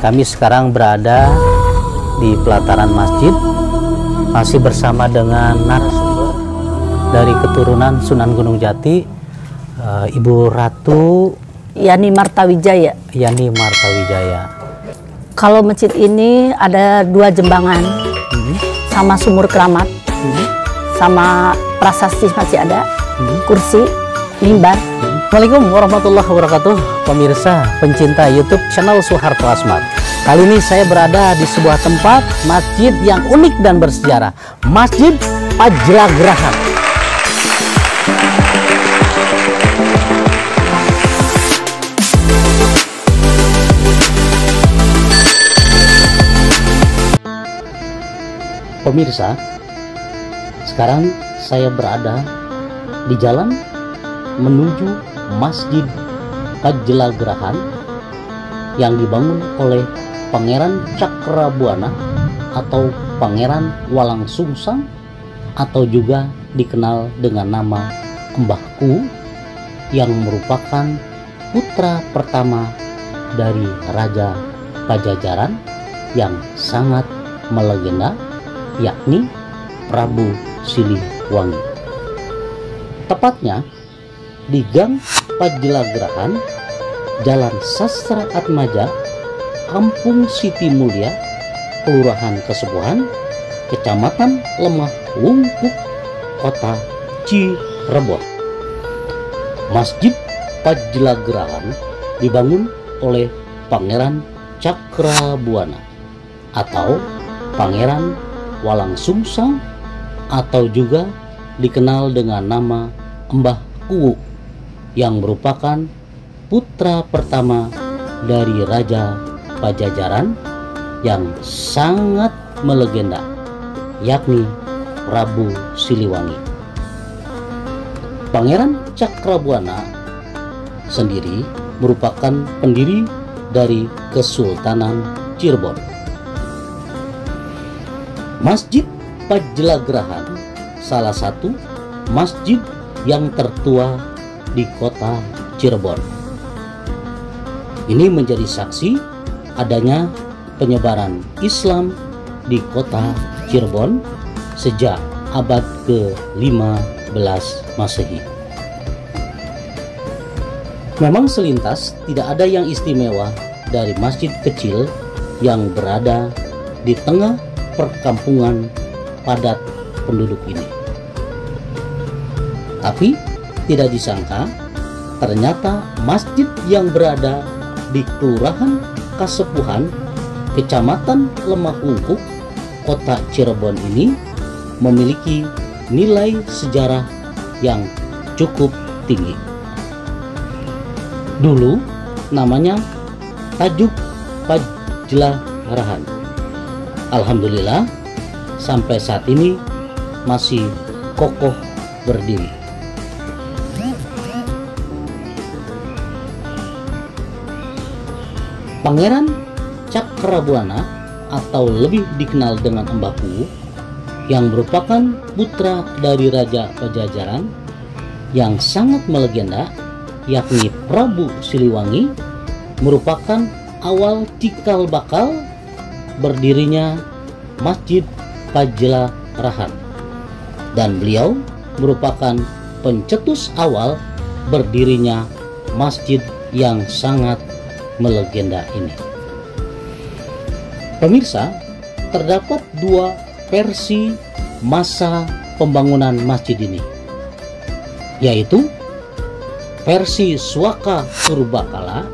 Kami sekarang berada di pelataran masjid, masih bersama dengan narasumber dari keturunan Sunan Gunung Jati, Ibu Ratu Yani Martawijaya. Yani Martawijaya. Kalau masjid ini ada 2 jembangan, sama sumur keramat, sama prasasti masih ada, kursi, mimbar. Assalamualaikum warahmatullahi wabarakatuh, pemirsa pencinta YouTube channel Soeharto Asmad. Kali ini saya berada di sebuah tempat masjid yang unik dan bersejarah, Masjid Pajlagrahan. Pemirsa, sekarang saya berada di jalan menuju Masjid Pajlagrahan yang dibangun oleh Pangeran Cakrabuana atau Pangeran Walangsungsang, atau juga dikenal dengan nama Mbah Kuwu, yang merupakan putra pertama dari Raja Pajajaran yang sangat melegenda, yakni Prabu Siliwangi. Tepatnya di Gang Pajlagrahan, Jalan Sastra Atmaja, Kampung Siti Mulia, Kelurahan Kesepuhan, Kecamatan Lemah Wungkuk, Kota Cirebon. Masjid Pajlagrahan dibangun oleh Pangeran Cakrabuana atau Pangeran Walangsungsang, atau juga dikenal dengan nama Mbah Kuwu, yang merupakan putra pertama dari Raja Pajajaran yang sangat melegenda, yakni Prabu Siliwangi. Pangeran Cakrabuana sendiri merupakan pendiri dari Kesultanan Cirebon. Masjid Pajlagrahan salah satu masjid yang tertua di kota Cirebon. Ini menjadi saksi adanya penyebaran Islam di kota Cirebon sejak abad ke-15 Masehi. Memang selintas tidak ada yang istimewa dari masjid kecil yang berada di tengah perkampungan padat penduduk ini. Tapi tidak disangka, ternyata masjid yang berada di Kelurahan Kasepuhan, Kecamatan Lemah Wungkuk, Kota Cirebon ini memiliki nilai sejarah yang cukup tinggi. Dulu namanya Tajuk Pajlagrahan. Alhamdulillah sampai saat ini masih kokoh berdiri. Pangeran Cakrabuana atau lebih dikenal dengan Mbah Kuwu, yang merupakan putra dari Raja Pajajaran yang sangat melegenda, yakni Prabu Siliwangi, merupakan awal cikal bakal berdirinya Masjid Pajlagrahan, dan beliau merupakan pencetus awal berdirinya masjid yang sangat melegenda ini. Pemirsa, terdapat 2 versi masa pembangunan masjid ini, yaitu versi Swaka Purbakala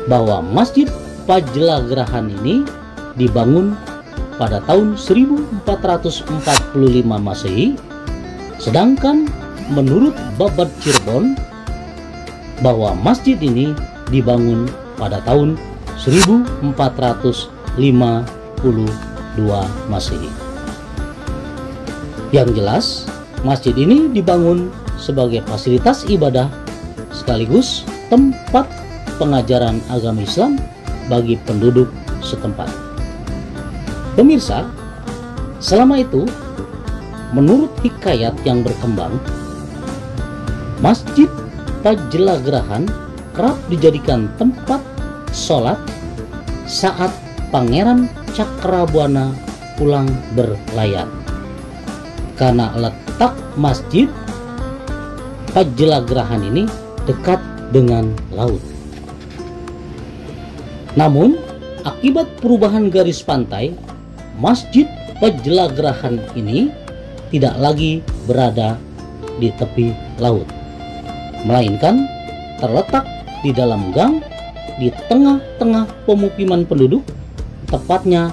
bahwa Masjid Pajlagrahan ini dibangun pada tahun 1445 Masehi, sedangkan menurut Babad Cirebon bahwa masjid ini dibangun pada tahun 1452 Masehi. Yang jelas, masjid ini dibangun sebagai fasilitas ibadah sekaligus tempat pengajaran agama Islam bagi penduduk setempat. Pemirsa, selama itu, menurut hikayat yang berkembang, Masjid Pajlagrahan kerap dijadikan tempat sholat saat Pangeran Cakrabuana pulang berlayar. Karena letak Masjid Pajalagrahan ini dekat dengan laut. Namun, akibat perubahan garis pantai, Masjid Pajalagrahan ini tidak lagi berada di tepi laut, melainkan terletak di dalam gang di tengah-tengah pemukiman penduduk, tepatnya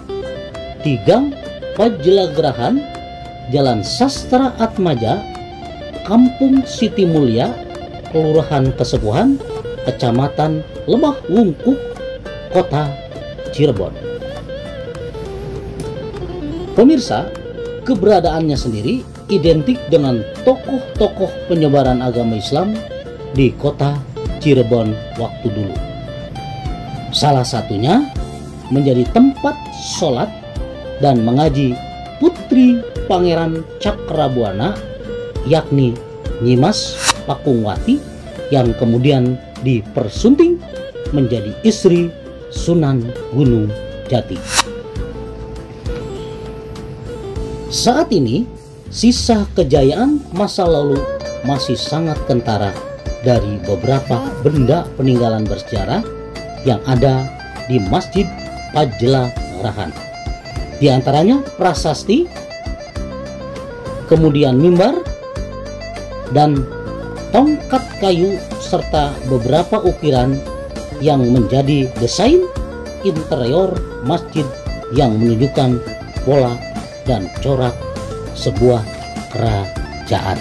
di Gang Pajalagrahan, Jalan Sastra Atmaja, Kampung Siti Mulia, Kelurahan Kesepuhan, Kecamatan Lebah Wungkuk, Kota Cirebon. Pemirsa, keberadaannya sendiri identik dengan tokoh-tokoh penyebaran agama Islam di Kota Cirebon waktu dulu. Salah satunya menjadi tempat sholat dan mengaji putri Pangeran Cakrabuana, yakni Nyimas Pakungwati, yang kemudian dipersunting menjadi istri Sunan Gunung Jati. Saat ini, sisa kejayaan masa lalu masih sangat kentara dari beberapa benda peninggalan bersejarah yang ada di Masjid Pajalagrahan. Di antaranya prasasti, kemudian mimbar, dan tongkat kayu, serta beberapa ukiran yang menjadi desain interior masjid yang menunjukkan pola dan corak sebuah kerajaan.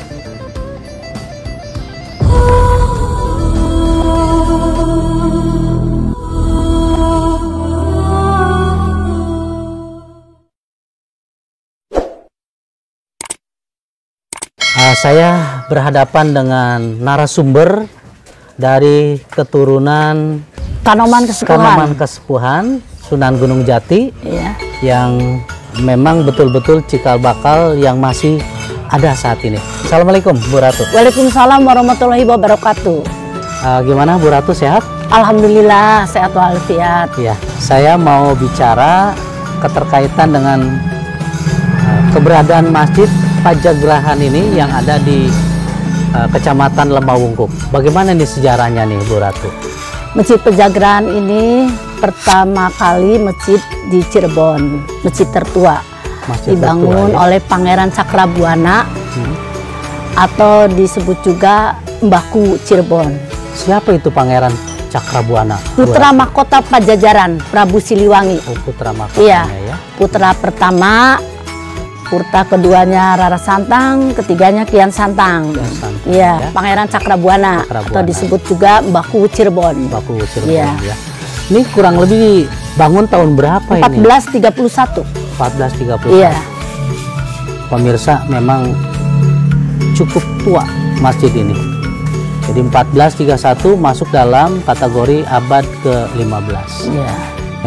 Saya berhadapan dengan narasumber dari keturunan Kanoman Kesepuhan Sunan Gunung Jati, iya, yang memang betul-betul cikal bakal yang masih ada saat ini. Assalamualaikum Bu Ratu. Waalaikumsalam warahmatullahi wabarakatuh. Gimana Bu Ratu, sehat? Alhamdulillah sehat walafiat. Ya, saya mau bicara keterkaitan dengan keberadaan Masjid Pajalagrahan ini yang ada di Kecamatan Lembah Wungkuk. Bagaimana nih sejarahnya nih Bu Ratu? Masjid Pajalagrahan ini pertama kali masjid di Cirebon, masjid tertua, dibangun oleh Pangeran Cakrabuana, atau disebut juga Mbahku Cirebon. Siapa itu Pangeran Cakrabuana? Putra mahkota Pajajaran, Prabu Siliwangi. Oh, putra mahkotanya, ya. Putra pertama, putra keduanya Rara Santang, ketiganya Kian Santang. Iya, ya. Pangeran Cakrabuana, atau disebut juga Mbahku Cirebon. Mbahku Cirebon, ya. Ya. Ini kurang lebih bangun tahun berapa 1431. ini? 1431. Iya. Pemirsa, memang cukup tua masjid ini. Jadi 1431 masuk dalam kategori abad ke-15. Iya.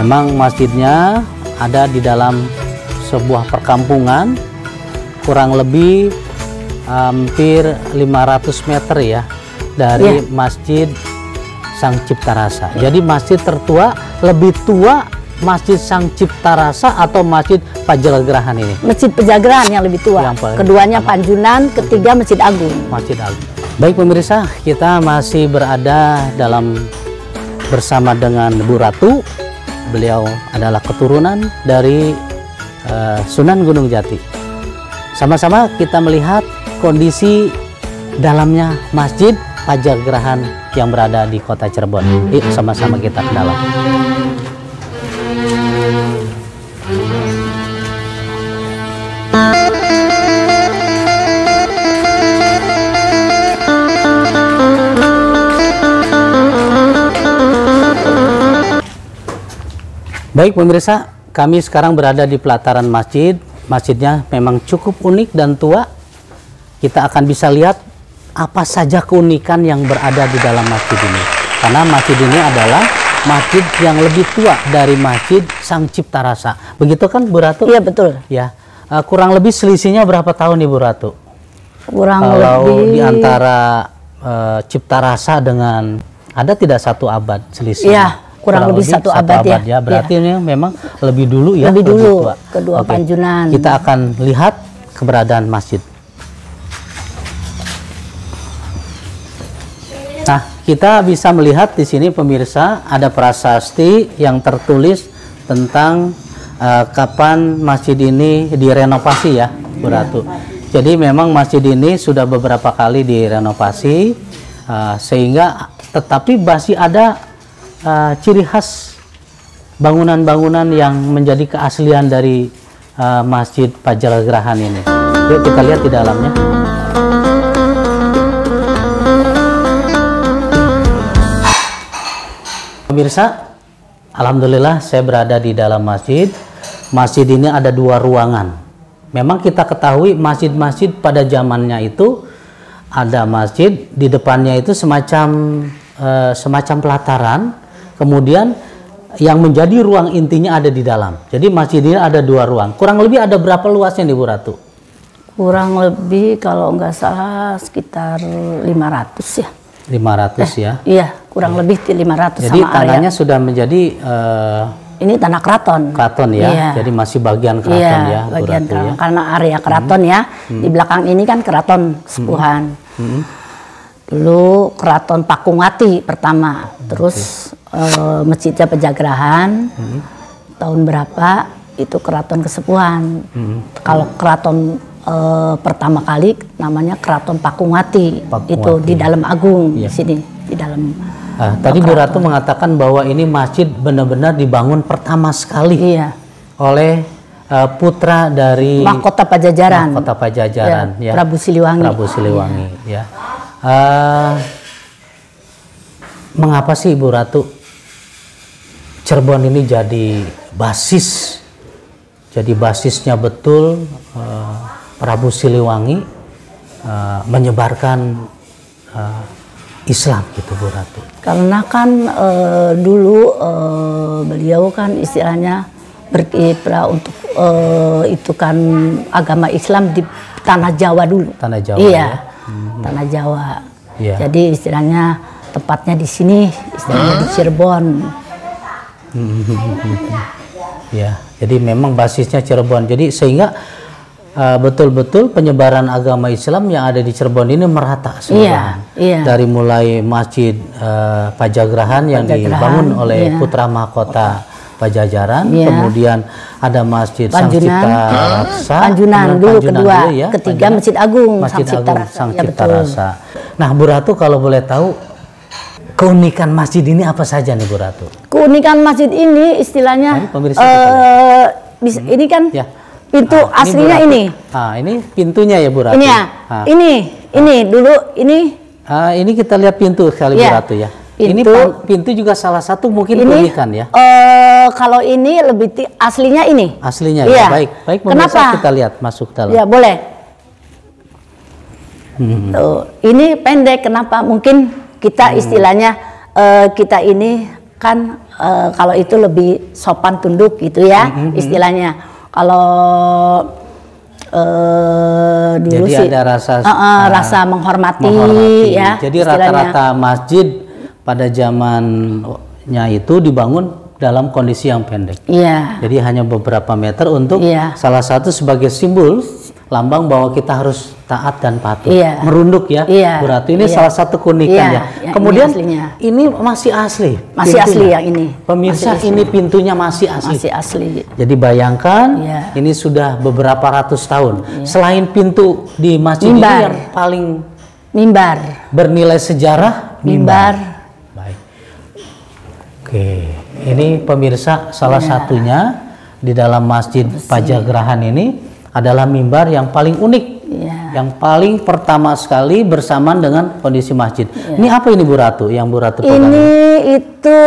Memang masjidnya ada di dalam sebuah perkampungan, kurang lebih hampir 500 meter ya dari Masjid Sang Cipta Rasa. Jadi masjid tertua, lebih tua Masjid Sang Cipta Rasa atau Masjid Pajalagrahan ini? Masjid Pajalagrahan yang lebih tua. Keduanya pertama Panjunan, ketiga Masjid Agung. Masjid Agung. Baik pemirsa, kita masih berada bersama dengan Bu Ratu. Beliau adalah keturunan dari Sunan Gunung Jati. Sama-sama kita melihat kondisi dalamnya Masjid Pajalagrahan yang berada di Kota Cirebon. Yuk sama-sama kita ke dalam. Baik pemirsa, kami sekarang berada di pelataran masjid. Masjidnya memang cukup unik dan tua. Kita akan bisa lihat apa saja keunikan yang berada di dalam masjid ini. Karena masjid ini adalah masjid yang lebih tua dari Masjid Sang Cipta Rasa. Begitu kan Bu Ratu? Iya betul. Ya, kurang lebih selisihnya berapa tahun nih Bu Ratu? Kurang Kalau lebih di antara Cipta Rasa dengan, ada tidak satu abad selisihnya? Iya, kurang lebih satu abad ya. Berarti ini memang lebih dulu ya. Lebih dulu kedua Oke. Panjunan. Kita akan lihat keberadaan masjid. Nah, kita bisa melihat di sini pemirsa ada prasasti yang tertulis tentang kapan masjid ini direnovasi ya, Bu Ratu. Jadi memang masjid ini sudah beberapa kali direnovasi sehingga tetapi masih ada ciri khas bangunan-bangunan yang menjadi keaslian dari Masjid Pajagrahan ini. Yuk kita lihat di dalamnya. Pemirsa, alhamdulillah saya berada di dalam masjid. Masjid ini ada 2 ruangan. Memang kita ketahui masjid-masjid pada zamannya itu ada masjid di depannya itu semacam pelataran, kemudian yang menjadi ruang intinya ada di dalam. Jadi masjid ini ada 2 ruang. Kurang lebih ada berapa luasnya nih Bu Ratu? Kurang lebih kalau nggak salah sekitar 500 ya. 500 ya? Iya, kurang lebih 500. Jadi sama tanahnya area. sudah menjadi Ini tanah keraton. Keraton ya, iya. Jadi masih bagian keraton ya, bagian Bu Ratu, keraton. ya. Karena area keraton ya. Di belakang ini kan keraton Kesepuhan. Dulu keraton Pakungwati pertama, terus Masjidnya Pajagrahan. Tahun berapa itu keraton Kesepuhan. Kalau keraton pertama kali namanya Keraton Pakungwati. Itu di dalam Agung di sini, di dalam. Tadi Bu Ratu mengatakan bahwa ini masjid benar-benar dibangun pertama sekali oleh putra dari Mahkota Pajajaran. Mahkota Pajajaran ya. Prabu Siliwangi. Prabu Siliwangi ya. Mengapa sih Bu Ratu Cirebon ini jadi basisnya betul Prabu Siliwangi menyebarkan Islam gitu Bu Ratu? Karena kan dulu beliau kan istilahnya berkiprah untuk itu kan agama Islam di tanah Jawa dulu. Tanah Jawa. Iya, ya? Tanah Jawa. Iya. Jadi istilahnya tepatnya di sini, istilahnya di Cirebon. Ya, jadi memang basisnya Cirebon. Jadi sehingga betul-betul penyebaran agama Islam yang ada di Cirebon ini merata semua. Iya. Dari mulai Masjid Pajagrahan yang dibangun oleh putra mahkota Pajajaran, kemudian ada Masjid Sang Cipta Rasa, Panjunan dulu kedua, ya, ketiga Masjid Agung, Masjid Agung Sang Cipta betul. Rasa. Nah, Bu Ratu kalau boleh tahu keunikan masjid ini apa saja nih Bu Ratu? Keunikan masjid ini istilahnya ini kan pintu aslinya ini. Ini pintunya ya Bu Ratu. Ini ya. Ini dulu ini. Ini kita lihat pintu sekali Bu Ratu ya. Ini pintu juga salah satu mungkin keunikan ya. Kalau ini lebih aslinya ini. Aslinya ya. Baik pemirsa, kita lihat masuk dalam. Ya boleh. Tuh, ini pendek. Kenapa? Mungkin kita istilahnya kita ini kan kalau itu lebih sopan tunduk gitu ya istilahnya. Kalau dulu jadi sih ada rasa menghormati ya. Jadi rata-rata masjid pada zamannya itu dibangun dalam kondisi yang pendek. Iya. Jadi hanya beberapa meter untuk salah satu sebagai simbol lambang bahwa kita harus taat dan patuh, merunduk ya, Bu Ratu. Ini salah satu keunikan ya. Kemudian ini masih asli. Masih asli yang ini. Pemirsa, ini pintunya masih asli. Masih asli. Jadi bayangkan ini sudah beberapa ratus tahun. Selain pintu di masjid ini yang paling bernilai sejarah, mimbar. Baik. Oke, ini pemirsa salah satunya di dalam Masjid Pajagrahan ini adalah mimbar yang paling unik, yang paling pertama sekali bersamaan dengan kondisi masjid. Ini apa ini Bu Ratu? Yang Bu Ratu pegang? Ini itu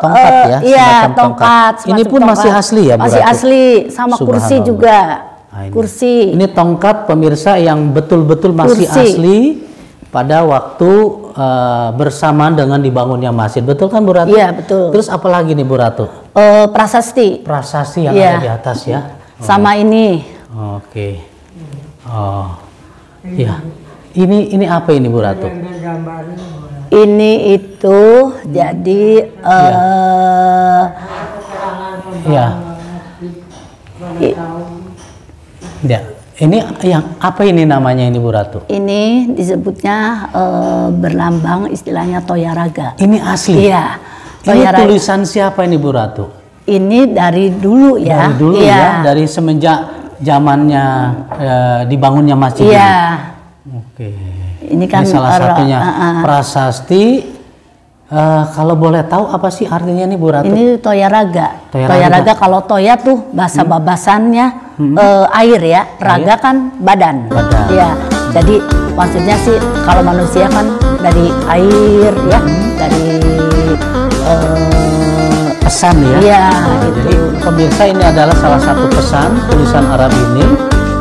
tongkat ya? Iya, tongkat. Ini pun masih asli ya Bu Ratu? Masih asli, sama kursi juga. Kursi. Ini tongkat pemirsa yang betul-betul masih asli pada waktu bersamaan dengan dibangunnya masjid. Betul kan Bu Ratu? Iya, betul. Terus apa lagi nih Bu Ratu? Prasasti. Prasasti yang ada di atas ya? Sama ini. Oke. Oh. Ya. Ini apa ini Bu Ratu? Ini itu jadi ya. Ya. Ini yang apa ini namanya ini Bu Ratu? Ini disebutnya berlambang istilahnya Toyaraga. Ini asli. Iya. Ini tulisan siapa ini Bu Ratu? Ini dari dulu ya. Dari dulu ya, dari semenjak zamannya dibangunnya masjid ini. Oke. Ini kan ini salah satunya prasasti. Kalau boleh tahu apa sih artinya nih Bu Ratu? Ini Toyaraga. Toyaraga kalau Toya tuh bahasa babasannya air ya, raga kan badan. Ya. Jadi maksudnya sih kalau manusia kan dari air ya, dari pesan ya. Iya, jadi pemirsa ini adalah salah satu pesan tulisan Arab ini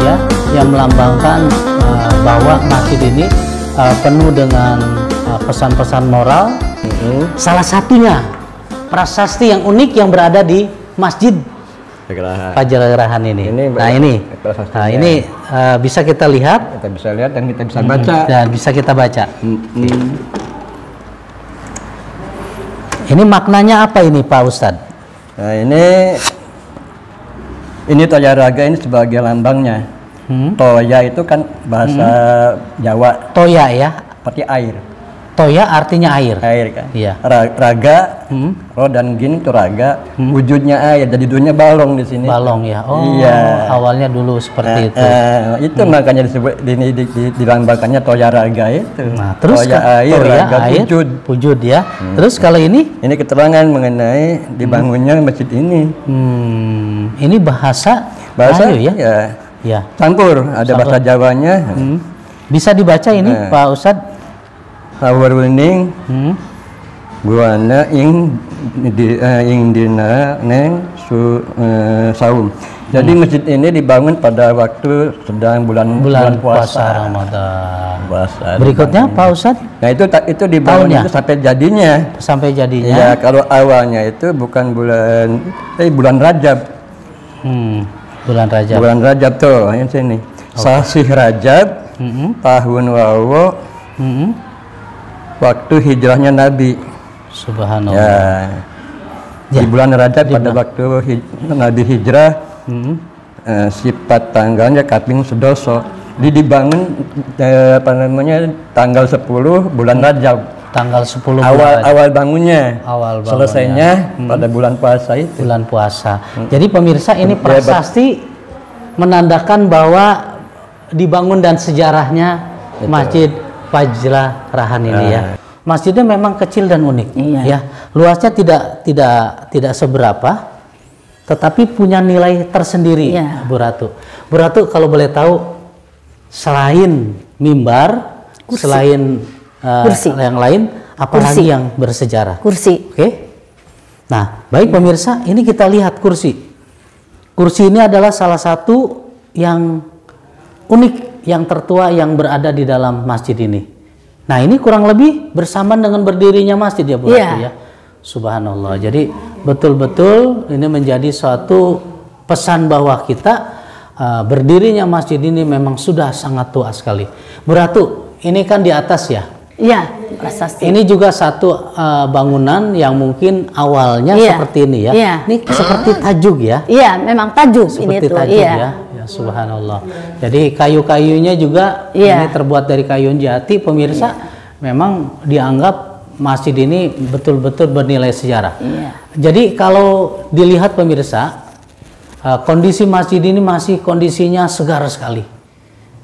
ya yang melambangkan bahwa masjid ini penuh dengan pesan-pesan moral. Salah satunya prasasti yang unik yang berada di Masjid Pajagrahan ini. Ini bisa kita lihat. Kita bisa lihat dan kita bisa baca. Dan bisa kita baca. Ini maknanya apa ini Pak Ustadz? Nah ini Toyaraga ini sebagai lambangnya. Toya itu kan bahasa Jawa. Toya ya. Seperti air. Toya artinya air. Air kan. Iya. Raga, ro dan gin itu raga, wujudnya air. Jadi dulunya balong di sini. Balong ya. Oh. Iya. Awalnya dulu seperti itu. Itu makanya disebut dilambangkannya Toyaraga itu. Nah, terus Toya air, raga air, wujud ya. Terus kalau ini? Ini keterangan mengenai dibangunnya masjid ini. Ini bahasa Melayu ya? Ya. Campur. Ada bahasa Jawanya. Bisa dibaca ini Pak Ustadz? Hawaruning buana ing dina neng saum. Jadi masjid ini dibangun pada waktu sedang bulan puasa Ramadan. Berikutnya Pak Ustadz? Nah itu dibangun itu sampai jadinya. Sampai jadinya. Ya kalau awalnya itu bukan bulan Rajab. Bulan Rajab. Bulan Rajab tuh yang sini. Sasih Rajab tahun wawo. Waktu hijrahnya Nabi. Subhanallah. Di bulan Rajab pada waktu Nabi hijrah, sifat tanggalnya kaping sedoso. Dibangun tanggal 10 bulan Rajab. Tanggal 10 awal bangunnya. Selesainya pada bulan puasa itu. Bulan puasa. Jadi pemirsa ini prasasti menandakan bahwa dibangun dan sejarahnya Masjid Pajagrahan ini ya. Masjidnya memang kecil dan unik ya. Luasnya tidak seberapa, tetapi punya nilai tersendiri Bu Ratu. Bu Ratu kalau boleh tahu selain mimbar, selain kursi yang lain, apalagi yang bersejarah? Kursi. Oke. Nah, baik pemirsa, ini kita lihat kursi. Kursi ini adalah salah satu yang unik, yang tertua yang berada di dalam masjid ini. Nah, ini kurang lebih bersamaan dengan berdirinya masjid ya Bu Ratu ya. Subhanallah. Jadi betul-betul ini menjadi suatu pesan bahwa kita berdirinya masjid ini memang sudah sangat tua sekali. Bu Ratu, ini kan di atas ya? Iya, prasasti. Ini juga satu bangunan yang mungkin awalnya seperti ini ya. Ini seperti tajuk ya? Iya, memang tajuk seperti ini tuh. Tajuk ya. Subhanallah. Jadi kayu-kayunya juga ini terbuat dari kayu jati. Pemirsa, memang dianggap masjid ini betul-betul bernilai sejarah. Jadi kalau dilihat pemirsa, kondisi masjid ini masih kondisinya segar sekali.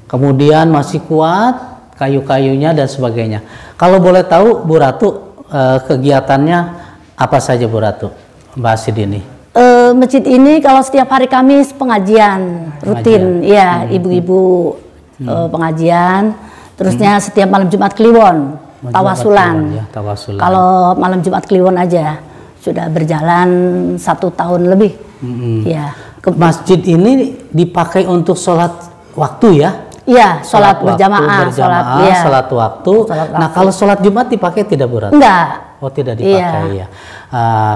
Kemudian masih kuat kayu-kayunya dan sebagainya. Kalau boleh tahu Bu Ratu, kegiatannya apa saja Bu Ratu masjid ini? Masjid ini kalau setiap hari Kamis pengajian rutin, ya ibu-ibu pengajian. Terusnya setiap malam Jumat Kliwon, tawasulan. Kalau malam Jumat Kliwon aja sudah berjalan 1 tahun lebih. Ya. Masjid ini dipakai untuk sholat waktu ya? Iya, sholat berjamaah, sholat waktu. Nah, kalau sholat Jumat dipakai tidak Bu Ratu? Enggak. Oh, tidak dipakai ya.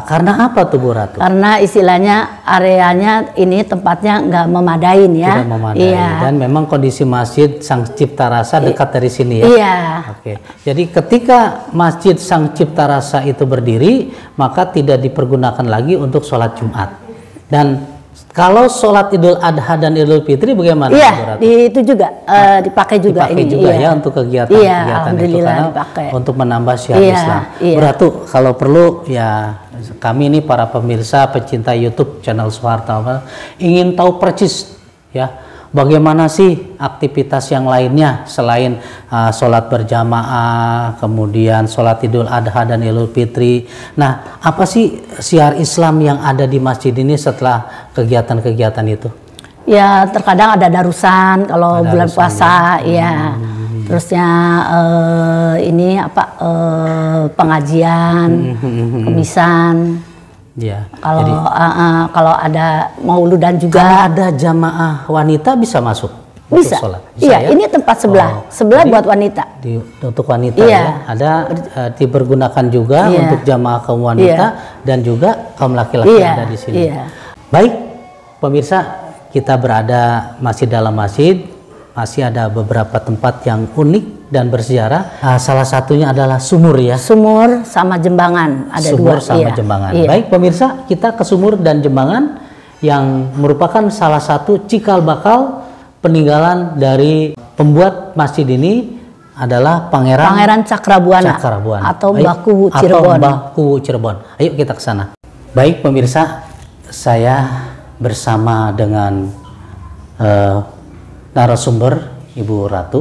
Karena apa tuh Bu Ratu? Karena istilahnya areanya ini tempatnya nggak memadain ya. Tidak memadai. Iya. Dan memang kondisi masjid Sang Cipta Rasa dekat dari sini ya. Iya. Oke. Jadi ketika Masjid Sang Cipta Rasa itu berdiri, maka tidak dipergunakan lagi untuk sholat Jumat. Dan kalau sholat Idul Adha dan Idul Fitri bagaimana? Iya, itu juga dipakai juga dipakai ini. juga iya. ya untuk kegiatan Iya, itu alhamdulillah karena dipakai. untuk menambah syiar Iya, Islam. iya. Bu Ratu, kalau perlu ya kami ini para pemirsa pecinta YouTube channel Suharto ingin tahu persis ya bagaimana sih aktivitas yang lainnya selain sholat berjamaah, kemudian sholat Idul Adha dan Idul Fitri. Nah, apa sih syiar Islam yang ada di masjid ini setelah kegiatan-kegiatan itu? Ya, terkadang ada darusan kalau Ada bulan darusan, puasa, ya. Terusnya ini apa pengajian, kemisan. Ya. Kalau ada mauludan Kalau juga ada jamaah wanita bisa masuk untuk bisa. sholat? Iya, ya? ini tempat sebelah jadi buat wanita. Untuk wanita Iya. ya, ada dipergunakan juga Iya. untuk jamaah kaum wanita dan juga kaum laki-laki yang ada di sini. Iya. Baik, pemirsa, kita berada masih dalam masjid, masih ada beberapa tempat yang unik dan bersejarah. Salah satunya adalah sumur ya. Sumur sama jembangan ada Sumur dua. sama iya. jembangan. Iya. Baik pemirsa, kita ke sumur dan jembangan yang merupakan salah satu cikal bakal peninggalan dari pembuat masjid ini adalah Pangeran Cakrabuana, Cakrabuana atau Baku Cirebon. Atau Baku Cirebon. Ayo kita ke sana. Baik pemirsa, saya bersama dengan narasumber Ibu Ratu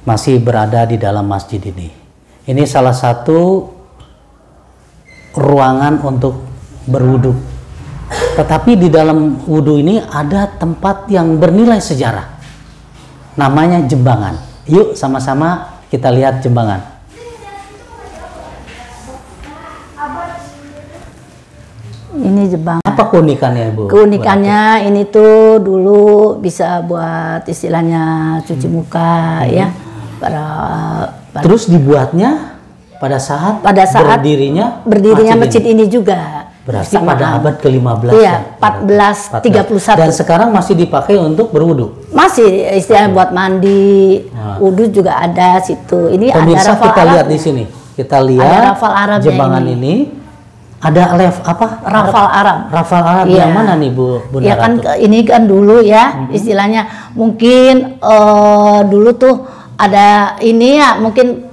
masih berada di dalam masjid ini. Ini salah satu ruangan untuk berwudu. Tetapi di dalam wudu ini ada tempat yang bernilai sejarah. Namanya jembangan. Yuk sama-sama kita lihat jembangan. Ini jembangan. Apa keunikannya, Bu? Keunikannya ini tuh dulu bisa buat istilahnya cuci muka ya. Terus dibuatnya pada saat berdirinya masjid ini juga. Berarti pada abad ke-15 iya, ya? 1431. Dan sekarang masih dipakai untuk berwudu? Masih, istilahnya buat mandi, wudu juga ada situ. Ini pemirsa, ada rafal kita Arab. lihat di sini. Kita lihat ada rafal Arabnya jembangan ini. Ada rafal Arab. Rafal Arab Iya. yang mana nih Bu Bunda Ya kan Ratu? ini kan dulu ya, istilahnya mungkin dulu tuh ada ini ya mungkin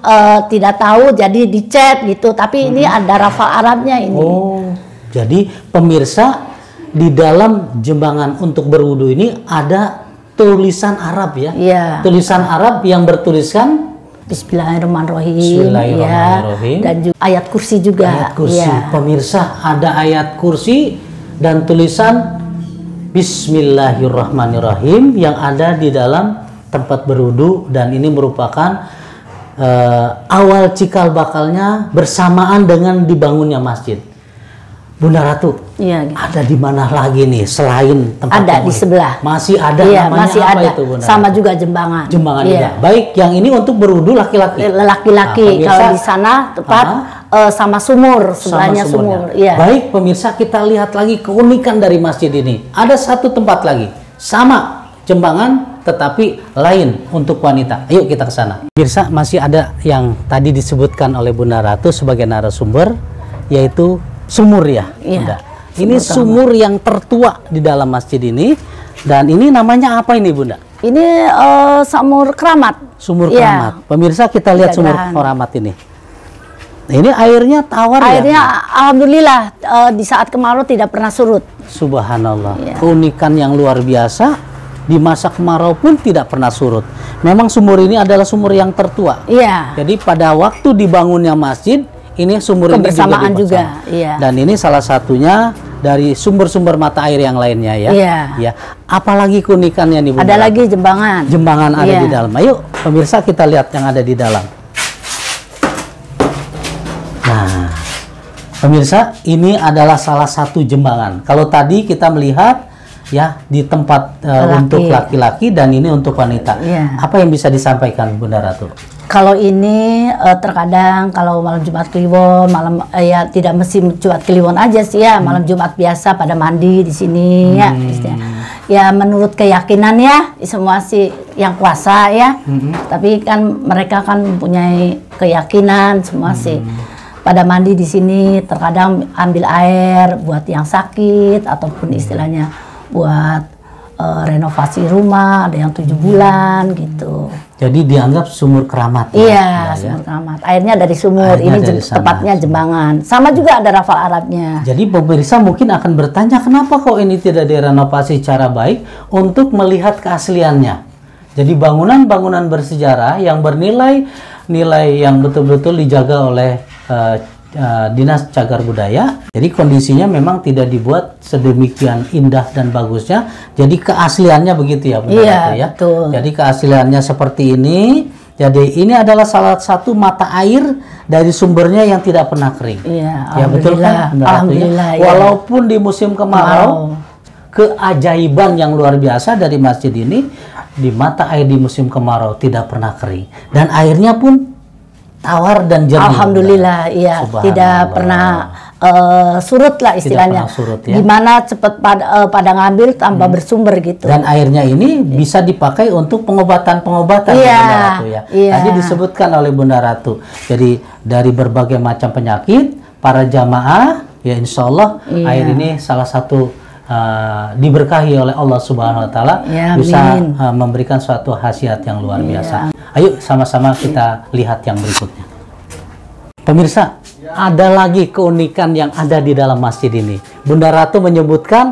tidak tahu jadi dicat gitu, tapi ini ada rafal Arabnya ini. Oh, jadi pemirsa, di dalam jembangan untuk berwudu ini ada tulisan Arab ya? Iya. Tulisan Arab yang bertuliskan Bismillahirrahmanirrahim. Bismillahirrahmanirrahim. Ya. Dan juga ayat kursi juga. Ayat kursi. Ya. Pemirsa, ada ayat kursi dan tulisan Bismillahirrahmanirrahim yang ada di dalam tempat berwudu, dan ini merupakan awal cikal bakalnya bersamaan dengan dibangunnya masjid. Bunda Ratu, Iya, gitu. ada di mana lagi nih selain tempat Ada yang di unik? sebelah. Masih ada, Iya, namanya masih apa ada. itu, Bunda Sama Ratu? juga jembangan. Jembangan Iya. juga. Baik, yang ini untuk berwudu laki-laki. Laki-laki. Nah, Kalau pemirsa, di sana tepat sama sumur, sebelahnya sama sumur. sumurnya. Iya. Baik pemirsa, kita lihat lagi keunikan dari masjid ini. Ada satu tempat lagi, sama jembangan tetapi lain untuk wanita. Ayo kita ke sana. Pemirsa, masih ada yang tadi disebutkan oleh Bunda Ratu sebagai narasumber, yaitu sumur ya. Iya. Bunda. Ini sumur yang tertua di dalam masjid ini, dan ini namanya apa ini, Bunda? Ini sumur keramat. Sumur Iya. keramat. Pemirsa, kita lihat sumur Penjagaan. keramat ini. Ini airnya tawar Airnya ya? alhamdulillah di saat kemarau tidak pernah surut. Subhanallah. Iya. Keunikan yang luar biasa, di masa kemarau pun tidak pernah surut. Memang sumur ini adalah sumur yang tertua. Iya. Jadi pada waktu dibangunnya masjid, ini sumur ini Kebersamaan juga juga, iya. Dan ini salah satunya dari sumber-sumber mata air yang lainnya ya. Iya. Ya. Apalagi keunikannya nih, Bunda Ada Ratu? lagi jembangan. Jembangan ada Iya. di dalam. Ayo pemirsa, kita lihat yang ada di dalam. Nah, pemirsa, ini adalah salah satu jembangan. Kalau tadi kita melihat ya di tempat Laki. untuk laki-laki, dan ini untuk wanita. Iya. Apa yang bisa disampaikan, Bunda Ratu? Kalau ini terkadang kalau malam Jumat Kliwon, malam ya tidak mesti Jumat Kliwon aja sih ya, malam Jumat biasa pada mandi di sini ya. Ya menurut keyakinan ya, semua sih yang puasa ya. Tapi kan mereka kan mempunyai keyakinan semua sih. Pada mandi di sini, terkadang ambil air buat yang sakit ataupun istilahnya buat renovasi rumah, ada yang 7 bulan gitu. Jadi dianggap sumur keramat. Iya, sumur keramat. Airnya dari sumur, Airnya ini dari tepatnya Jembangan. Sama juga ada rafal Arabnya. Jadi pemirsa mungkin akan bertanya kenapa kok ini tidak direnovasi secara baik untuk melihat keasliannya. Jadi bangunan-bangunan bersejarah yang bernilai yang betul-betul dijaga oleh Dinas Cagar Budaya. Jadi kondisinya memang tidak dibuat sedemikian indah dan bagusnya. Jadi keasliannya begitu ya, Bunda Ratu ya. Betul. Jadi keasliannya seperti ini. Jadi ini adalah salah satu mata air dari sumbernya yang tidak pernah kering. Iya, ya betul kan, Bunda Ratu, alhamdulillah. ya? Walaupun di musim kemarau, keajaiban yang luar biasa dari masjid ini, di mata air di musim kemarau tidak pernah kering dan airnya pun tawar dan jernih. Alhamdulillah, iya, tidak pernah surut lah istilahnya. Surut, ya. Gimana cepat pada ngambil tambah bersumber gitu. Dan airnya ini bisa dipakai untuk pengobatan-pengobatan Iya, Bunda Ratu ya. iya. Tadi disebutkan oleh Bunda Ratu. Jadi dari berbagai macam penyakit, para jamaah ya insya Allah air ini salah satu diberkahi oleh Allah Subhanahu Wa Taala, ya, bisa memberikan suatu khasiat yang luar biasa. Ayo sama-sama kita lihat yang berikutnya. Pemirsa, ada lagi keunikan yang ada di dalam masjid ini. Bunda Ratu menyebutkan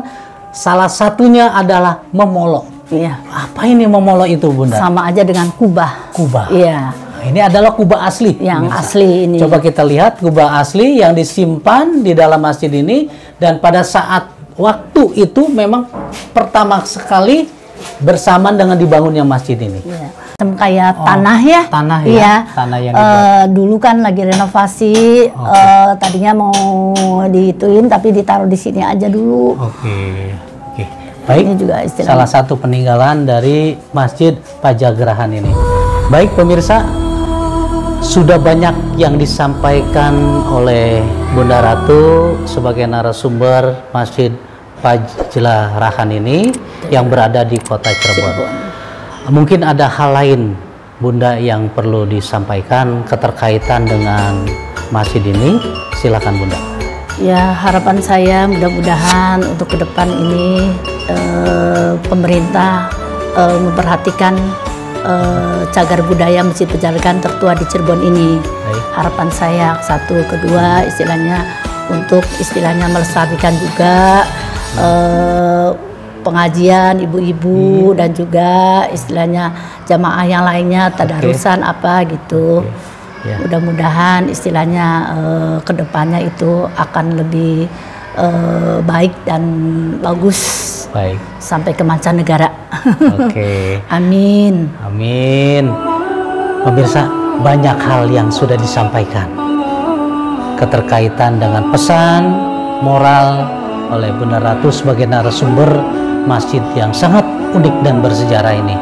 salah satunya adalah memolok. Iya. Apa ini memolok itu, Bunda? Sama aja dengan kubah. Kubah. Iya. Ini adalah kubah asli. Yang pemirsa. asli ini. Coba kita lihat kubah asli yang disimpan di dalam masjid ini, dan pada saat waktu itu memang pertama sekali bersamaan dengan dibangunnya masjid ini. Iya. Kayak tanah ya. Tanah ya. Iya. Tanah yang dulu kan lagi renovasi, tadinya mau diituin tapi ditaruh di sini aja dulu. Oke. Baik. Ini juga istilahnya salah satu peninggalan dari Masjid Pajagrahan ini. Baik pemirsa, sudah banyak yang disampaikan oleh Bunda Ratu sebagai narasumber Masjid Pajagrahan ini yang berada di Kota Cirebon. Mungkin ada hal lain Bunda yang perlu disampaikan keterkaitan dengan masjid ini. Silakan Bunda. Ya, harapan saya mudah-mudahan untuk ke depan ini pemerintah memperhatikan cagar budaya Masjid Pajagrahan tertua di Cirebon ini. Baik. Harapan saya satu, kedua istilahnya untuk melestarikan juga pengajian ibu-ibu dan juga istilahnya jamaah yang lainnya tadarusan apa gitu. Ya. Mudah-mudahan istilahnya kedepannya itu akan lebih baik dan bagus. Baik. Sampai ke mancanegara. Oke. Amin. Amin. Pemirsa, banyak hal yang sudah disampaikan keterkaitan dengan pesan moral oleh Bunda Ratu sebagai narasumber masjid yang sangat unik dan bersejarah ini.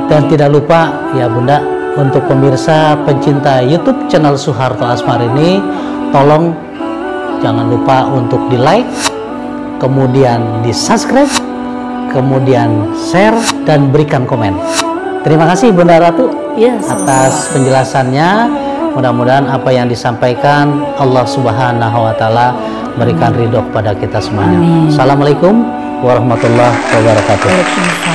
Dan tidak lupa ya Bunda, untuk pemirsa pencinta YouTube channel Soeharto Asmar ini, tolong jangan lupa untuk di like, kemudian di subscribe, kemudian share dan berikan komen. Terima kasih Bunda Ratu atas penjelasannya. Mudah-mudahan apa yang disampaikan Allah Subhanahu Wa Taala berikan ridho kepada kita semuanya. Assalamualaikum warahmatullahi wabarakatuh.